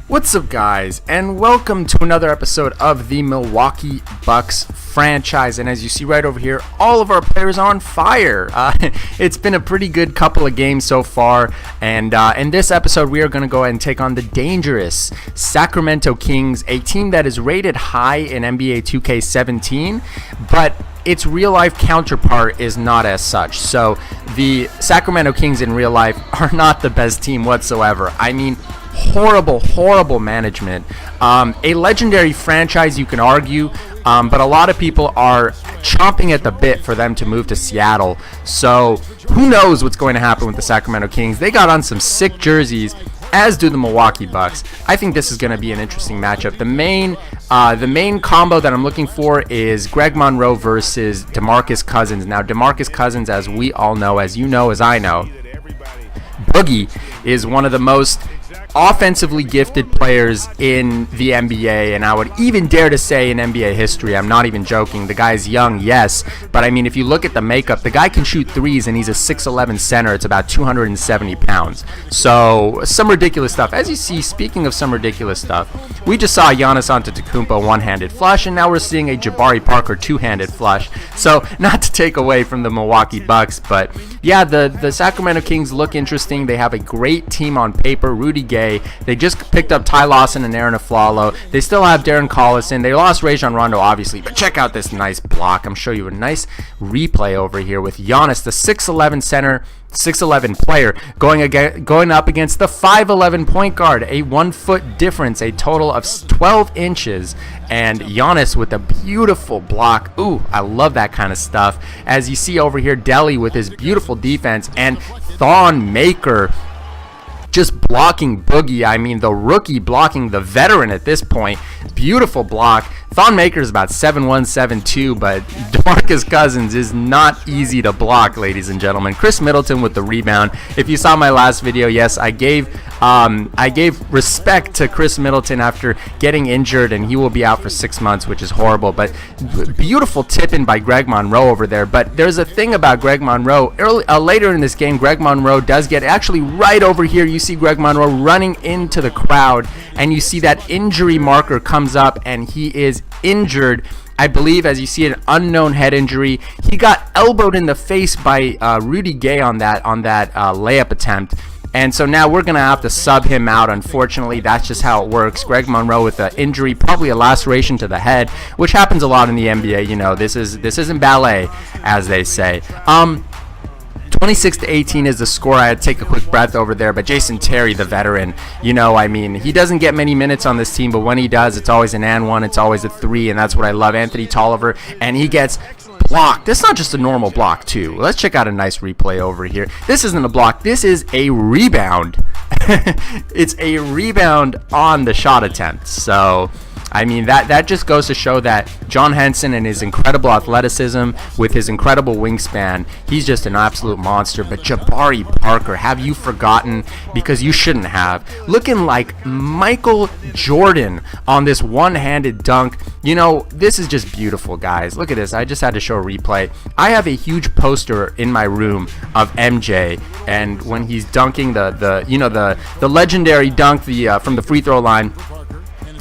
What's up, guys, and welcome to another episode of the Milwaukee Bucks franchise. And as you see right over here, all of our players are on fire. It's been a pretty good couple of games so far, and in this episode we are going to go ahead and take on the dangerous Sacramento Kings, a team that is rated high in NBA 2K17, but its real life counterpart is not as such. So the Sacramento Kings in real life are not the best team whatsoever. I mean, horrible management. A legendary franchise, you can argue, but a lot of people are chomping at the bit for them to move to Seattle. So who knows what's going to happen with the Sacramento Kings. They got on some sick jerseys, as do the Milwaukee Bucks. I think this is going to be an interesting matchup. The main combo that I'm looking for is Greg Monroe versus Demarcus Cousins. Now, Demarcus Cousins, as we all know, as you know, as I know, Boogie is one of the most offensively gifted players in the NBA, and I would even dare to say in NBA history. I'm not even joking. The guy's young, yes, but I mean, if you look at the makeup, the guy can shoot threes, and he's a 6'11 center. It's about 270 pounds. So some ridiculous stuff. As you see, speaking of some ridiculous stuff, we just saw Giannis Antetokounmpo one-handed flush, and now we're seeing a Jabari Parker two-handed flush. So not to take away from the Milwaukee Bucks, but yeah, the Sacramento Kings look interesting. They have a great team on paper. Rudy Gay. They just picked up Ty Lawson and Aaron Aflalo. They still have Darren Collison. They lost Rajon Rondo, obviously, but check out this nice block. I'm showing you a nice replay over here with Giannis, the 6'11 center, 6'11 player, going up against the 5'11 point guard. A 1 foot difference, a total of 12 inches. And Giannis with a beautiful block. Ooh, I love that kind of stuff. As you see over here, Delly with his beautiful defense, and Thon Maker just blocking Boogie. I mean, the rookie blocking the veteran at this point. Beautiful block. Thon Maker is about 7'1", 7'2", but Demarcus Cousins is not easy to block, ladies and gentlemen. Chris Middleton with the rebound. If you saw my last video, yes, I gave respect to Chris Middleton after getting injured, and he will be out for 6 months, which is horrible. But beautiful tip-in by Greg Monroe over there. But there's a thing about Greg Monroe. Later in this game, Greg Monroe does get actually right over here. You see Greg Monroe running into the crowd, and you see that injury marker comes up, and he is injured. I believe, as you see, an unknown head injury. He got elbowed in the face by Rudy Gay on that layup attempt. And so now we're going to have to sub him out. Unfortunately, that's just how it works. Greg Monroe with an injury, probably a laceration to the head, which happens a lot in the NBA. You know, this isn't ballet, as they say. 26-18 is the score. I had to take a quick breath over there, but Jason Terry, the veteran, you know, I mean, he doesn't get many minutes on this team, but when he does, it's always an and one, it's always a three, and that's what I love. Anthony Tolliver, and he gets blocked. This is not just a normal block, too. Let's check out a nice replay over here. This isn't a block. This is a rebound. It's a rebound on the shot attempt. So I mean, that just goes to show that John Henson and his incredible athleticism with his incredible wingspan, he's just an absolute monster. But Jabari Parker, have you forgotten? Because you shouldn't have. Looking like Michael Jordan on this one-handed dunk. You know, this is just beautiful, guys. Look at this. I just had to show a replay. I have a huge poster in my room of MJ, and when he's dunking the legendary dunk from the free throw line.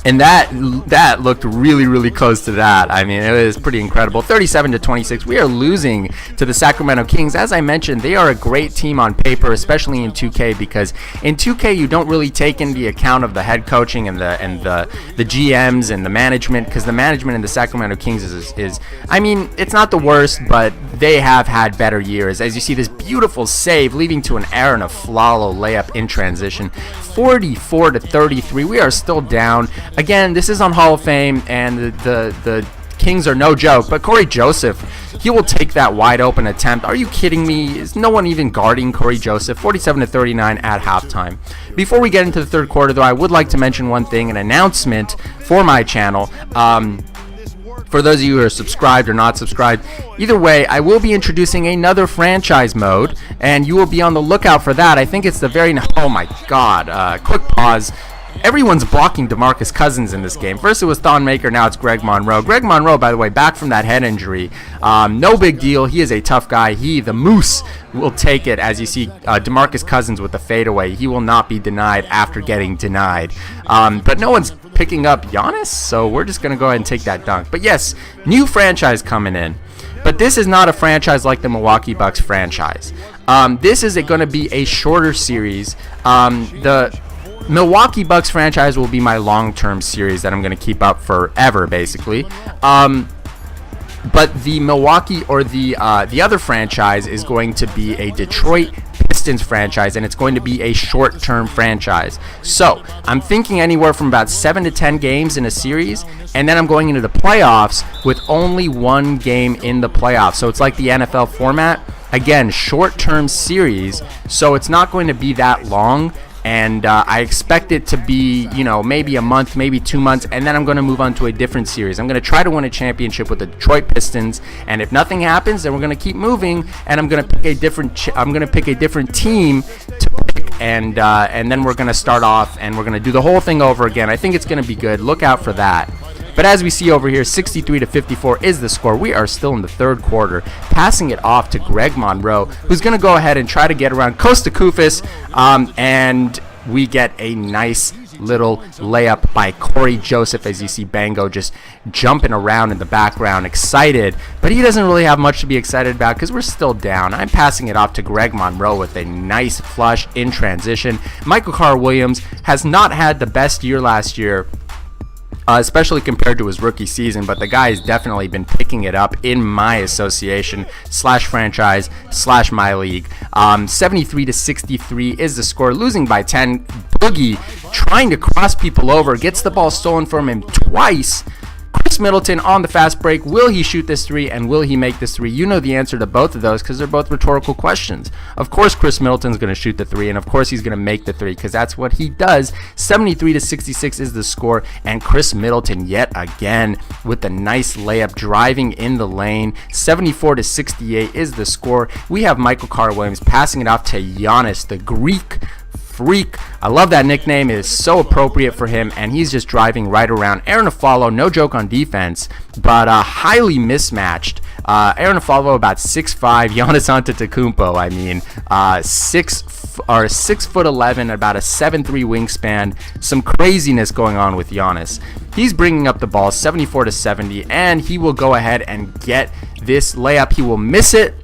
And that looked really close to that. I mean, it was pretty incredible. 37-26. We are losing to the Sacramento Kings. As I mentioned, they are a great team on paper, especially in 2K, because in 2K you don't really take into account of the head coaching and the GMs and the management, because the management in the Sacramento Kings is I mean, it's not the worst, but they have had better years. As you see, this beautiful save leading to an Aaron Aflalo layup in transition. 44-33. We are still down. Again, this is on Hall of Fame, and the Kings are no joke. But Corey Joseph, he will take that wide open attempt. Are you kidding me? Is no one even guarding Corey Joseph? 47-39 at halftime. Before we get into the third quarter, though, I would like to mention one thing, an announcement for my channel. For those of you who are subscribed or not subscribed, either way, I will be introducing another franchise mode, and you will be on the lookout for that. I think it's the very... Oh my God. Quick pause. everyone's blocking Demarcus Cousins in this game. First it was Thon Maker, now it's Greg Monroe. Greg Monroe, by the way, back from that head injury. No big deal. He is a tough guy. The Moose, will take it. As you see, Demarcus Cousins with the fadeaway. He will not be denied after getting denied. But no one's picking up Giannis, so we're just going to go ahead and take that dunk. But yes, new franchise coming in. But this is not a franchise like the Milwaukee Bucks franchise. This is going to be a shorter series. The Milwaukee Bucks franchise will be my long-term series that I'm going to keep up forever, basically. But the Milwaukee or the other franchise is going to be a Detroit Pistons franchise, and it's going to be a short-term franchise. So I'm thinking anywhere from about 7 to 10 games in a series, and then I'm going into the playoffs with only one game in the playoffs. So it's like the NFL format. Again, short-term series, so it's not going to be that long. And I expect it to be, maybe a month, maybe 2 months, and then I'm going to move on to a different series. I'm going to try to win a championship with the Detroit Pistons, and if nothing happens, then we're going to keep moving, and I'm going to pick a different team to pick, and then we're going to start off, and we're going to do the whole thing over again. I think it's going to be good. Look out for that. But as we see over here, 63-54 is the score. We are still in the third quarter, passing it off to Greg Monroe, who's going to go ahead and try to get around Costa Koufos, and we get a nice little layup by Corey Joseph, as you see Bango just jumping around in the background, excited, but he doesn't really have much to be excited about because we're still down. I'm passing it off to Greg Monroe with a nice flush in transition. Michael Carter-Williams has not had the best year last year, especially compared to his rookie season, but the guy has definitely been picking it up in my association /franchise /myleague. 73-63 is the score, losing by 10. Boogie trying to cross people over, gets the ball stolen from him twice. Chris Middleton on the fast break. Will he shoot this three, and will he make this three? You know the answer to both of those because they're both rhetorical questions. Of course Chris Middleton's going to shoot the three, and of course he's going to make the three because that's what he does. 73-66 is the score, and Chris Middleton yet again with the nice layup driving in the lane. 74-68 is the score. We have Michael Carter-Williams passing it off to Giannis, the Greek Freak. I love that nickname. It is so appropriate for him, and he's just driving right around. Aaron Aflalo, no joke on defense, but highly mismatched. Aaron Aflalo about 6'5", Giannis Antetokounmpo, 6'11", about a 7'3" wingspan. Some craziness going on with Giannis. He's bringing up the ball 74-70, and he will go ahead and get this layup. He will miss it.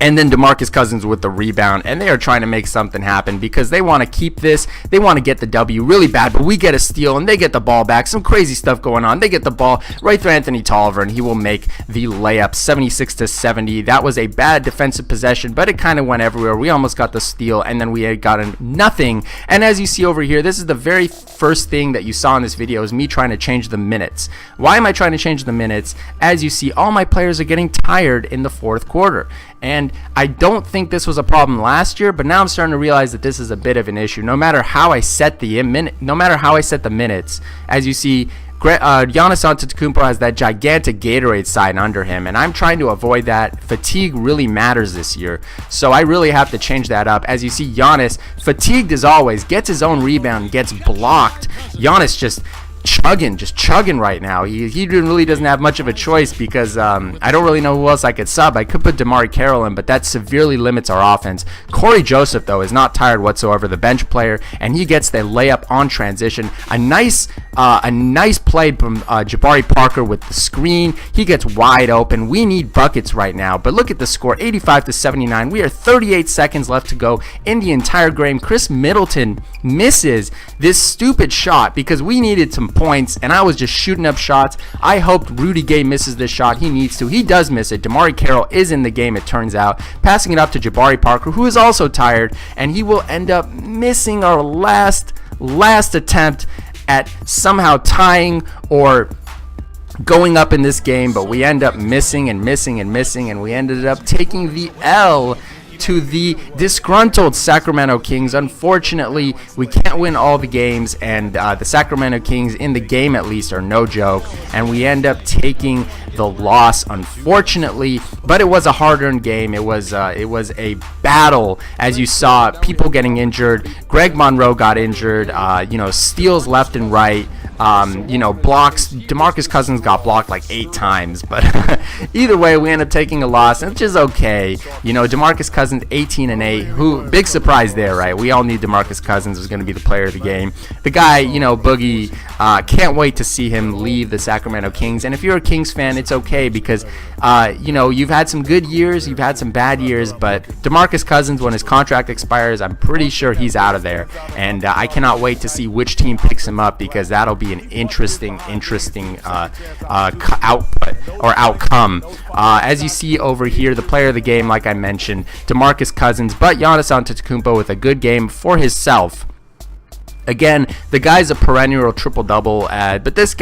And then Demarcus Cousins with the rebound, and they are trying to make something happen because they want to keep this. They want to get the W really bad, but we get a steal, and they get the ball back. Some crazy stuff going on. They get the ball right through Anthony Tolliver, and he will make the layup 76-70. That was a bad defensive possession, but it kind of went everywhere. We almost got the steal, and then we had gotten nothing. And as you see over here, this is the very first thing that you saw in this video is me trying to change the minutes. Why am I trying to change the minutes? As you see, all my players are getting tired in the fourth quarter. And I don't think this was a problem last year, but now I'm starting to realize that this is a bit of an issue. No matter how I set the minutes, as you see, Giannis Antetokounmpo has that gigantic Gatorade sign under him, and I'm trying to avoid that. Fatigue really matters this year, so I really have to change that up. As you see, Giannis, fatigued as always, gets his own rebound, gets blocked. Giannis just chugging right now. He really doesn't have much of a choice because I don't really know who else I could sub. I could put DeMar Carroll in, but that severely limits our offense. Corey Joseph, though, is not tired whatsoever, the bench player, and he gets the layup on transition. A nice play from Jabari Parker with the screen. He gets wide open. We need buckets right now, but look at the score, 85-79. We are 38 seconds left to go in the entire game. Chris Middleton misses this stupid shot because we needed some points, and I was just shooting up shots. I hoped Rudy Gay misses this shot. He needs to. He does miss it. DeMar Carroll is in the game, it turns out. Passing it up to Jabari Parker, who is also tired, and he will end up missing our last attempt at somehow tying or going up in this game, but we end up missing, and we ended up taking the L to the disgruntled Sacramento Kings. Unfortunately, we can't win all the games, and the Sacramento Kings, in the game at least, are no joke, and we end up taking the loss, unfortunately. But it was a hard-earned game. It was a battle, as you saw, people getting injured. Greg Monroe got injured, steals left and right. Blocks. Demarcus Cousins got blocked like 8 times, but either way, we end up taking a loss, which is okay. Demarcus Cousins 18-8. Who big surprise there, right? We all knew Demarcus Cousins was going to be the player of the game. The guy, Boogie, can't wait to see him leave the Sacramento Kings. And if you're a Kings fan, it's okay because you've had some good years, you've had some bad years, but Demarcus Cousins, when his contract expires, I'm pretty sure he's out of there, and I cannot wait to see which team picks him up, because that'll be an interesting output or outcome. As you see over here, the player of the game, like I mentioned, Demarcus Cousins, but Giannis Antetokounmpo with a good game for himself. Again, the guy's a perennial triple-double, but this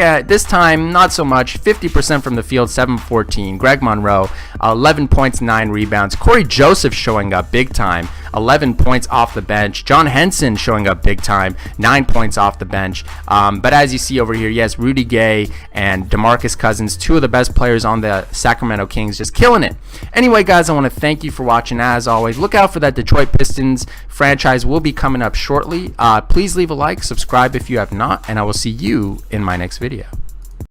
time, not so much. 50% from the field, 7-14. Greg Monroe, 11 points, 9 rebounds. Corey Joseph showing up big time, 11 points off the bench. John Henson showing up big time, 9 points off the bench. But as you see over here, yes, Rudy Gay and Demarcus Cousins, 2 of the best players on the Sacramento Kings, just killing it. Anyway, guys, I want to thank you for watching. As always, look out for that Detroit Pistons franchise. Will be coming up shortly. Please leave a like, subscribe if you have not, and I will see you in my next video.